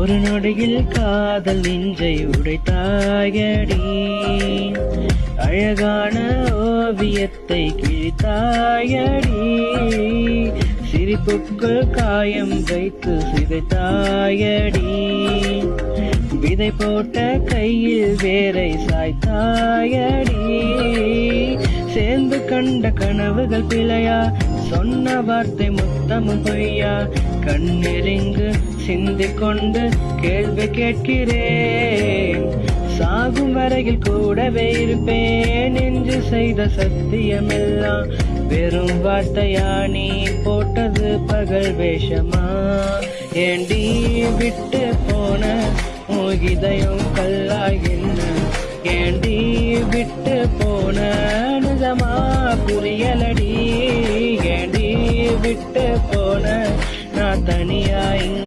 ஒரு நொடியில் காதல் நெஞ்சை உடைத்தாயடி, அழகான ஓவியத்தை கிழித்தாயடி, சிரிப்புக்குள் காயம் வைத்து சிதைத்தாயடி, விதை போட்ட கையில் வேரை சாய்த்தாயடி, சேர்ந்து கண்ட கனவுகள் பிழையா, சொன்ன வார்த்தை மொத்தமும் பொய்யா, கண்ணெறிங்கு சிந்திக் கொண்டு கேள்வி கேட்கிறேன், சாகும் வரையில் கூடவே இருப்பேன் என்று செய்த சத்தியமெல்லாம் வெறும் வார்த்தையா, நீ போட்டது பகல் வேஷமா, ஏண்டி விட்டு போன இதயம் கல்லாய் என்ன, ஏண்டி விட்டு போன நிஜமா புரியலடி, ஏண்டி விட்டு போன நான் தனியாய்